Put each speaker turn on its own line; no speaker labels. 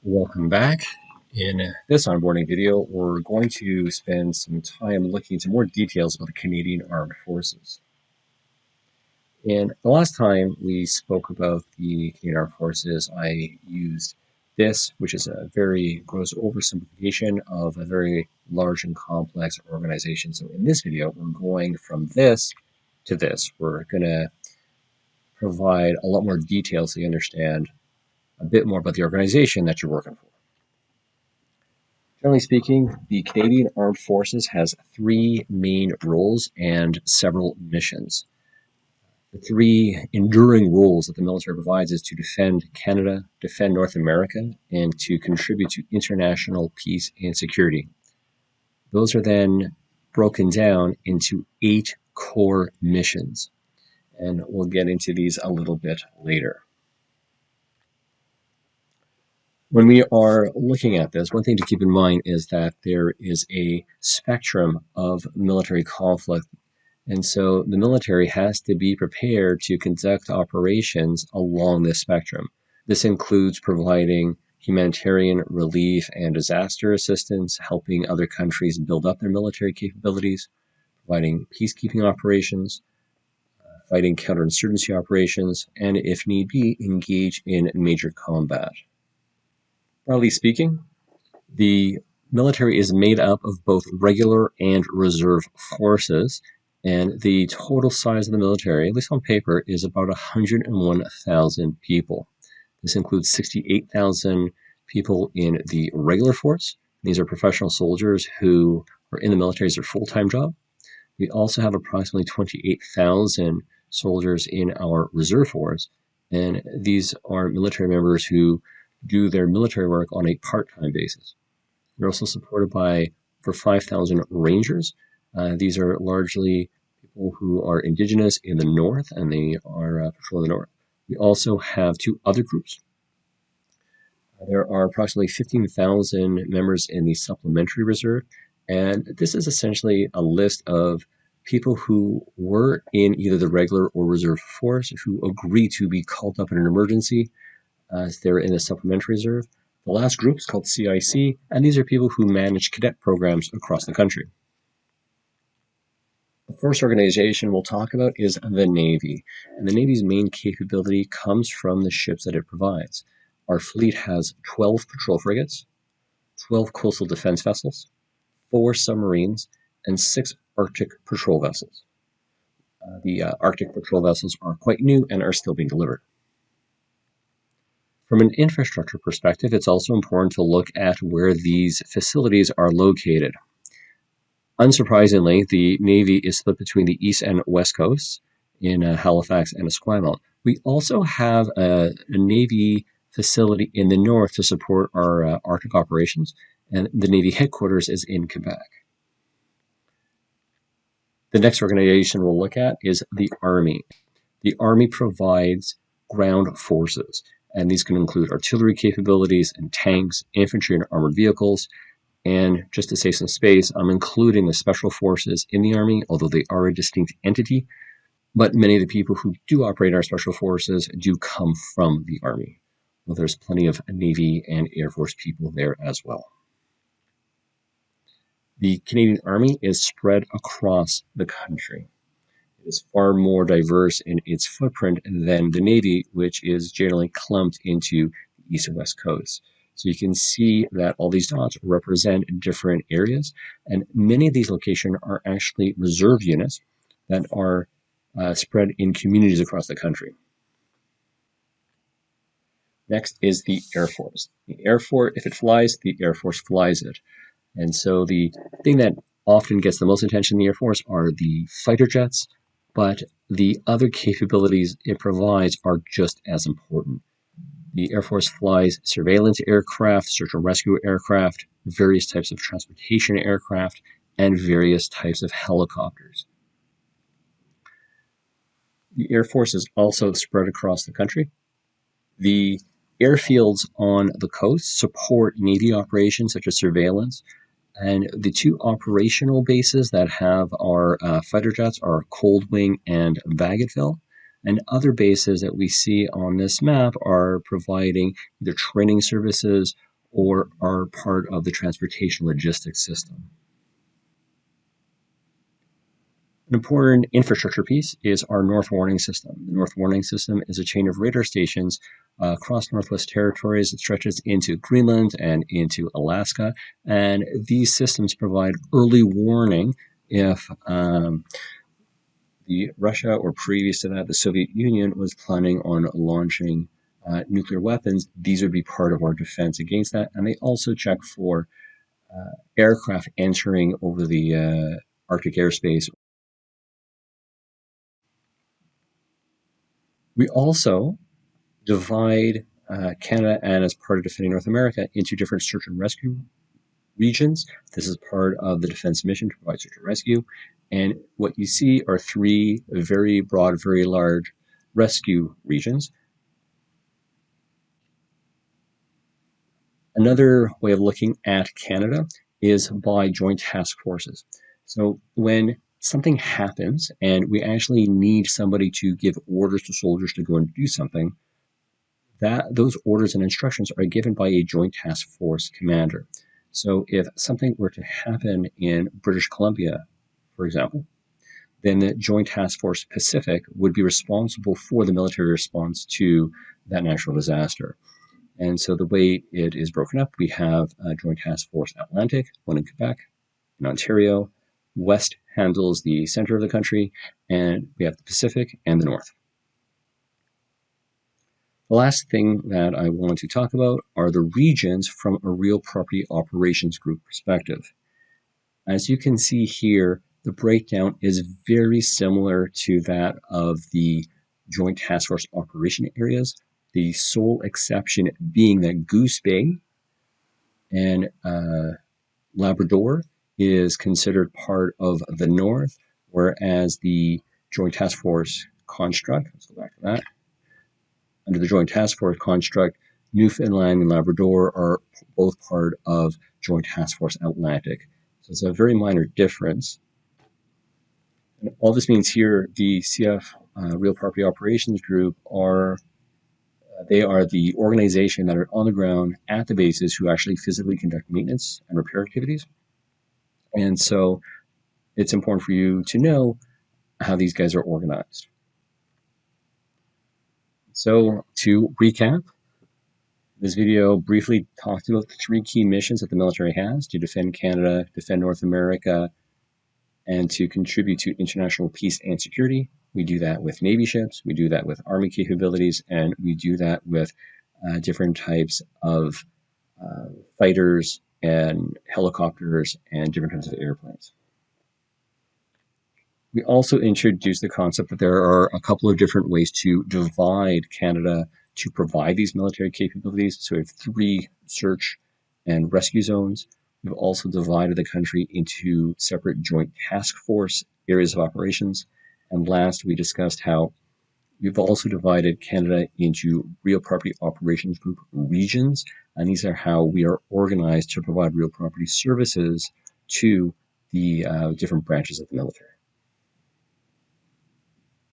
Welcome back. In this onboarding video, we're going to spend some time looking into more details about the Canadian Armed Forces. And the last time we spoke about the Canadian Armed Forces, I used this, which is a very gross oversimplification of a very large and complex organization. So in this video, we're going from this to this. We're going to provide a lot more detail so you understand a bit more about the organization that you're working for. Generally speaking, the Canadian Armed Forces has three main roles and several missions. The three enduring roles that the military provides is to defend Canada, defend North America, and to contribute to international peace and security. Those are then broken down into 8 core missions, and we'll get into these a little bit later. When we are looking at this, one thing to keep in mind is that there is a spectrum of military conflict. And so the military has to be prepared to conduct operations along this spectrum. This includes providing humanitarian relief and disaster assistance, helping other countries build up their military capabilities, providing peacekeeping operations, fighting counterinsurgency operations, and if need be, engage in major combat. Broadly speaking, the military is made up of both regular and reserve forces, and the total size of the military, at least on paper, is about 101,000 people. This includes 68,000 people in the regular force. These are professional soldiers who are in the military as their full-time job. We also have approximately 28,000 soldiers in our reserve force, and these are military members who do their military work on a part-time basis. We're also supported by over 5,000 Rangers. These are largely people who are Indigenous in the North, and they are patrolling the North. We also have 2 other groups. There are approximately 15,000 members in the Supplementary Reserve, and this is essentially a list of people who were in either the regular or reserve force who agree to be called up in an emergency as they're in a Supplementary Reserve. The last group is called CIC, and these are people who manage cadet programs across the country. The first organization we'll talk about is the Navy, and the Navy's main capability comes from the ships that it provides. Our fleet has 12 patrol frigates, 12 coastal defense vessels, 4 submarines, and 6 Arctic patrol vessels. The Arctic patrol vessels are quite new and are still being delivered. From an infrastructure perspective, it's also important to look at where these facilities are located. Unsurprisingly, the Navy is split between the east and west coasts in Halifax and Esquimalt. We also have a Navy facility in the north to support our Arctic operations, and the Navy headquarters is in Quebec. The next organization we'll look at is the Army. The Army provides ground forces, and these can include artillery capabilities and tanks, infantry and armored vehicles. And just to save some space, I'm including the special forces in the Army, although they are a distinct entity. But many of the people who do operate our special forces do come from the Army. Well, there's plenty of Navy and Air Force people there as well. The Canadian Army is spread across the country. It is far more diverse in its footprint than the Navy, which is generally clumped into the east and west coast. So you can see that all these dots represent different areas, and many of these locations are actually reserve units that are spread in communities across the country. Next is the Air Force. The Air Force, if it flies, the Air Force flies it. And so the thing that often gets the most attention in the Air Force are the fighter jets, but the other capabilities it provides are just as important. The Air Force flies surveillance aircraft, search and rescue aircraft, various types of transportation aircraft, and various types of helicopters. The Air Force is also spread across the country. The airfields on the coast support Navy operations such as surveillance, and the 2 operational bases that have our fighter jets are Cold Wing and Bagotville. And other bases that we see on this map are providing either training services or are part of the transportation logistics system. An important infrastructure piece is our North Warning System. The North Warning System is a chain of radar stations across Northwest Territories. It stretches into Greenland and into Alaska, and these systems provide early warning if Russia, or previous to that, the Soviet Union, was planning on launching nuclear weapons. These would be part of our defense against that, and they also check for aircraft entering over the Arctic airspace. We also divide Canada, and as part of defending North America, into different search and rescue regions. This is part of the defense mission to provide search and rescue. And what you see are three very broad, very large rescue regions. Another way of looking at Canada is by joint task forces. So when something happens and we actually need somebody to give orders to soldiers to go and do something, those orders and instructions are given by a joint task force commander. So if something were to happen in British Columbia, for example, then the Joint Task Force Pacific would be responsible for the military response to that natural disaster. And so the way it is broken up, we have Joint Task Force Atlantic, one in Quebec, in Ontario. West handles the center of the country, and we have the Pacific and the North. The last thing that I want to talk about are the regions from a real property operations group perspective. As you can see here, the breakdown is very similar to that of the Joint Task Force operation areas, the sole exception being that Goose Bay and Labrador is considered part of the North, whereas the Joint Task Force construct, let's go back to that, under the Joint Task Force construct, Newfoundland and Labrador are both part of Joint Task Force Atlantic. So it's a very minor difference. And all this means here, the CF Real Property Operations Group they are the organization that are on the ground at the bases who actually physically conduct maintenance and repair activities. And so it's important for you to know how these guys are organized. So to recap, this video briefly talked about the three key missions that the military has: to defend Canada, defend North America, and to contribute to international peace and security. We do that with Navy ships, we do that with Army capabilities, and we do that with different types of fighters and helicopters and different types of airplanes. We also introduced the concept that there are a couple of different ways to divide Canada to provide these military capabilities. So we have 3 search and rescue zones. We've also divided the country into separate joint task force areas of operations. And last, we discussed how we've also divided Canada into real property operations group regions. And these are how we are organized to provide real property services to the different branches of the military.